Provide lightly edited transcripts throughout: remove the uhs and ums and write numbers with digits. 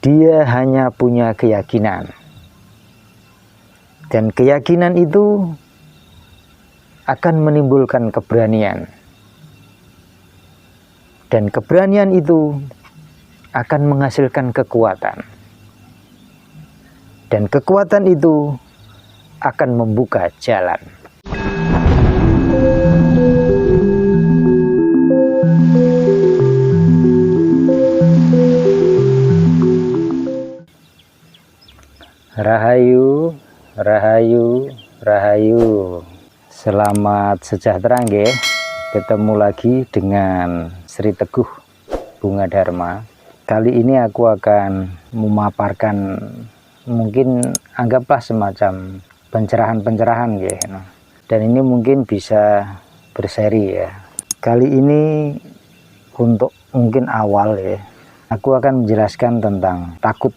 Dia hanya punya keyakinan. Dan keyakinan itu akan menimbulkan keberanian. Dan keberanian itu akan menghasilkan kekuatan. Dan kekuatan itu akan membuka jalan. Rahayu, rahayu, rahayu. Selamat sejahtera nggih. Ketemu lagi dengan Sri Teguh Bunga Dharma. Kali ini aku akan memaparkan, mungkin anggaplah semacam pencerahan-pencerahan nggih. Dan ini mungkin bisa berseri ya. Kali ini untuk mungkin awal ya, aku akan menjelaskan tentang takut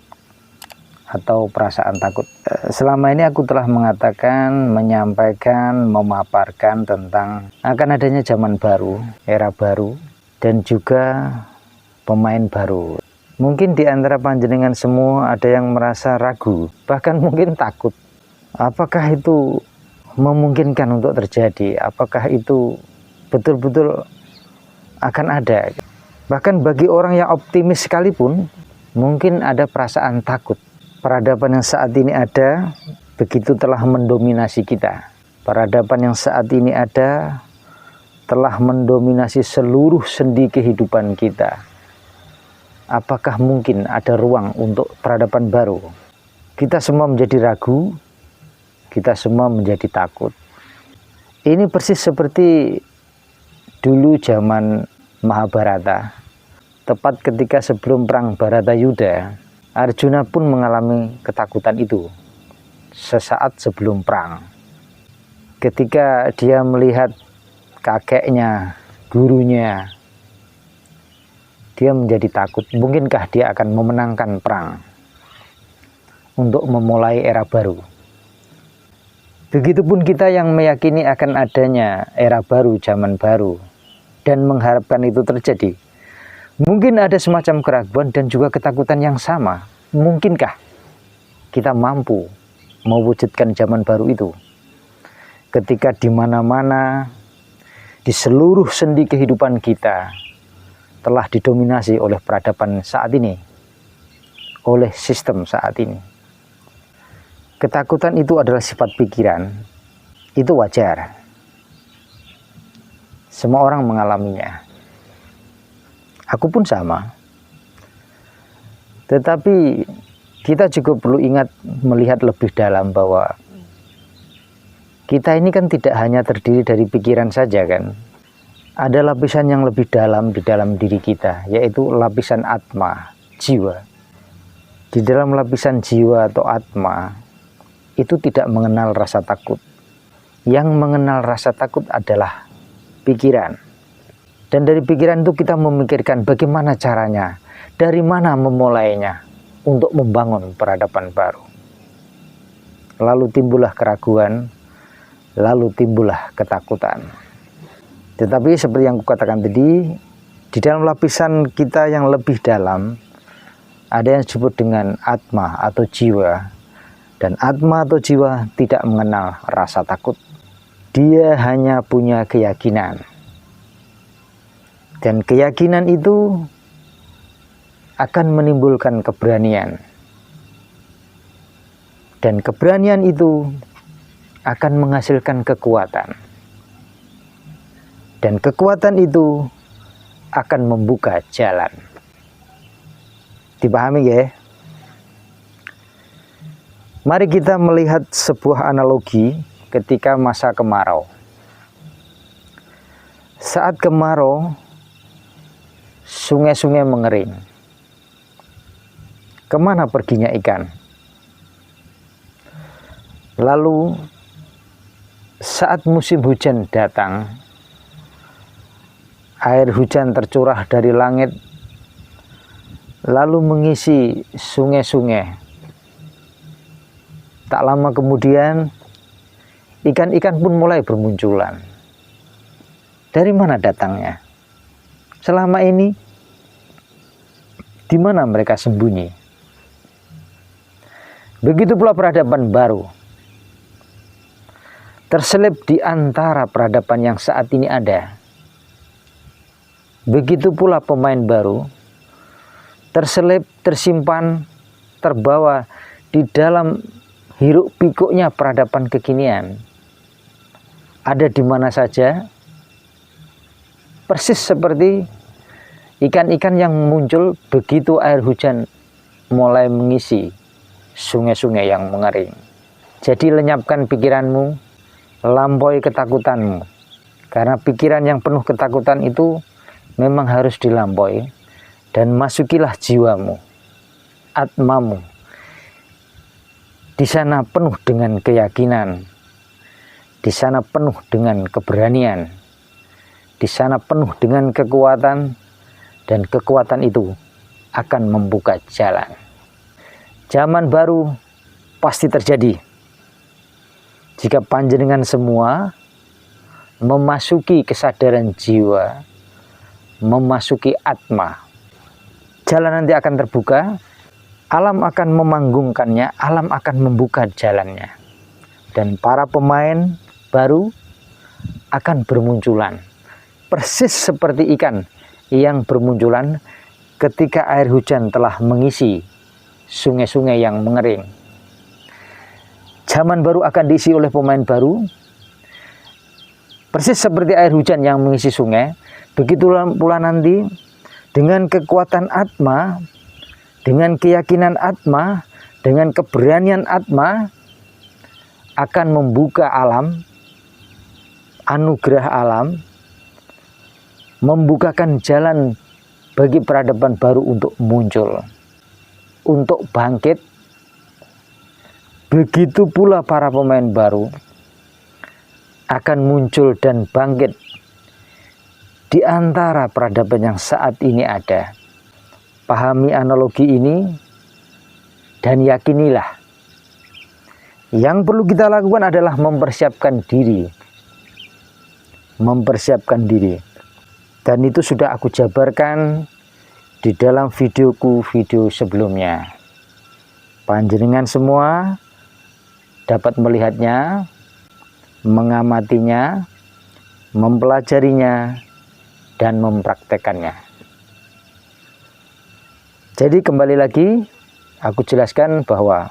atau perasaan takut. Selama ini aku telah mengatakan, menyampaikan, memaparkan tentang akan adanya zaman baru, era baru, dan juga pemain baru. Mungkin di antara panjenengan semua ada yang merasa ragu, bahkan mungkin takut. Apakah itu memungkinkan untuk terjadi? Apakah itu betul-betul akan ada? Bahkan bagi orang yang optimis sekalipun, mungkin ada perasaan takut. Peradaban yang saat ini ada, begitu telah mendominasi kita. Peradaban yang saat ini ada, telah mendominasi seluruh sendi kehidupan kita. Apakah mungkin ada ruang untuk peradaban baru? Kita semua menjadi ragu, kita semua menjadi takut. Ini persis seperti dulu zaman Mahabharata. Tepat ketika sebelum perang Bharatayuda, Arjuna pun mengalami ketakutan itu sesaat sebelum perang. Ketika dia melihat kakeknya, gurunya, dia menjadi takut. Mungkinkah dia akan memenangkan perang untuk memulai era baru? Begitupun kita yang meyakini akan adanya era baru, zaman baru, dan mengharapkan itu terjadi. Mungkin ada semacam keraguan dan juga ketakutan yang sama. Mungkinkah kita mampu mewujudkan zaman baru itu? Ketika di mana-mana, di seluruh sendi kehidupan kita telah didominasi oleh peradaban saat ini, oleh sistem saat ini. Ketakutan itu adalah sifat pikiran, itu wajar. Semua orang mengalaminya. Aku pun sama. Tetapi kita juga perlu ingat, melihat lebih dalam bahwa kita ini kan tidak hanya terdiri dari pikiran saja kan. Ada lapisan yang lebih dalam di dalam diri kita, yaitu lapisan atma, jiwa. Di dalam lapisan jiwa atau atma itu tidak mengenal rasa takut. Yang mengenal rasa takut adalah pikiran. Dan dari pikiran itu kita memikirkan bagaimana caranya, dari mana memulainya untuk membangun peradaban baru. Lalu timbullah keraguan, lalu timbullah ketakutan. Tetapi seperti yang kukatakan tadi, di dalam lapisan kita yang lebih dalam, ada yang disebut dengan atma atau jiwa. Dan atma atau jiwa tidak mengenal rasa takut. Dia hanya punya keyakinan. Dan keyakinan itu akan menimbulkan keberanian. Dan keberanian itu akan menghasilkan kekuatan. Dan kekuatan itu akan membuka jalan. Dipahami ya? Mari kita melihat sebuah analogi ketika masa kemarau. Saat kemarau, sungai-sungai mengering. Kemana perginya ikan? Lalu saat musim hujan datang, air hujan tercurah dari langit, lalu mengisi sungai-sungai. Tak lama kemudian, ikan-ikan pun mulai bermunculan. Dari mana datangnya? Selama ini, di mana mereka sembunyi? Begitu pula peradaban baru. Terselip di antara peradaban yang saat ini ada. Begitu pula pemain baru. Terselip, tersimpan, terbawa di dalam hiruk pikuknya peradaban kekinian. Ada di mana saja. Persis seperti ikan-ikan yang muncul begitu air hujan mulai mengisi sungai-sungai yang mengering. Jadi lenyapkan pikiranmu, lampaui ketakutanmu. Karena pikiran yang penuh ketakutan itu memang harus dilampaui. Dan masukilah jiwamu, atmamu. Di sana penuh dengan keyakinan. Di sana penuh dengan keberanian. Di sana penuh dengan kekuatan. Dan kekuatan itu akan membuka jalan. Zaman baru pasti terjadi jika panjenengan semua memasuki kesadaran jiwa, memasuki atma. Jalan nanti akan terbuka, alam akan memanggungkannya, alam akan membuka jalannya. Dan para pemain baru akan bermunculan. Persis seperti ikan yang bermunculan ketika air hujan telah mengisi sungai-sungai yang mengering. Zaman baru akan diisi oleh pemain baru. Persis seperti air hujan yang mengisi sungai. Begitu pula nanti dengan kekuatan atma, dengan keyakinan atma, dengan keberanian atma akan membuka alam, anugerah alam, membukakan jalan bagi peradaban baru untuk muncul, untuk bangkit. Begitu pula para pemain baru akan muncul dan bangkit di antara peradaban yang saat ini ada. Pahami analogi ini dan yakinilah. Yang perlu kita lakukan adalah mempersiapkan diri. Mempersiapkan diri. Dan itu sudah aku jabarkan di dalam video sebelumnya. Panjenengan semua dapat melihatnya, mengamatinya, mempelajarinya, dan mempraktekannya. Jadi kembali lagi aku jelaskan bahwa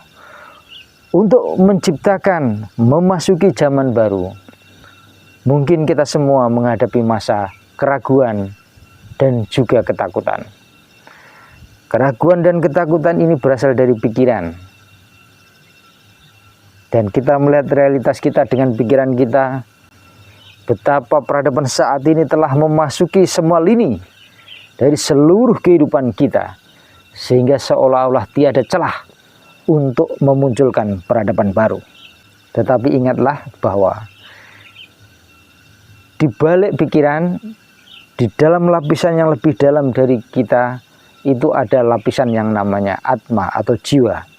untuk menciptakan, memasuki zaman baru, mungkin kita semua menghadapi masa keraguan dan juga ketakutan. Keraguan dan ketakutan ini berasal dari pikiran. Dan kita melihat realitas kita dengan pikiran kita, betapa peradaban saat ini telah memasuki semua lini dari seluruh kehidupan kita, sehingga seolah-olah tiada celah untuk memunculkan peradaban baru. Tetapi ingatlah bahwa di balik pikiran, di dalam lapisan yang lebih dalam dari kita, itu ada lapisan yang namanya atma atau jiwa.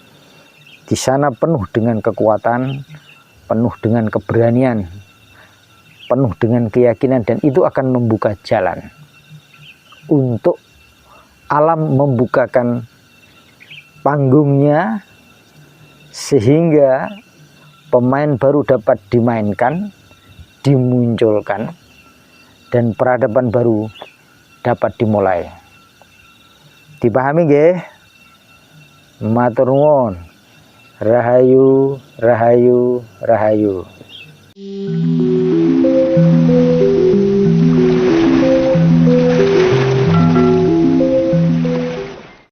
Di sana penuh dengan kekuatan, penuh dengan keberanian, penuh dengan keyakinan, dan itu akan membuka jalan untuk alam membukakan panggungnya sehingga pemain baru dapat dimainkan, dimunculkan, dan peradaban baru dapat dimulai. Dipahami nggih? Matur nuwun. Rahayu, rahayu, rahayu.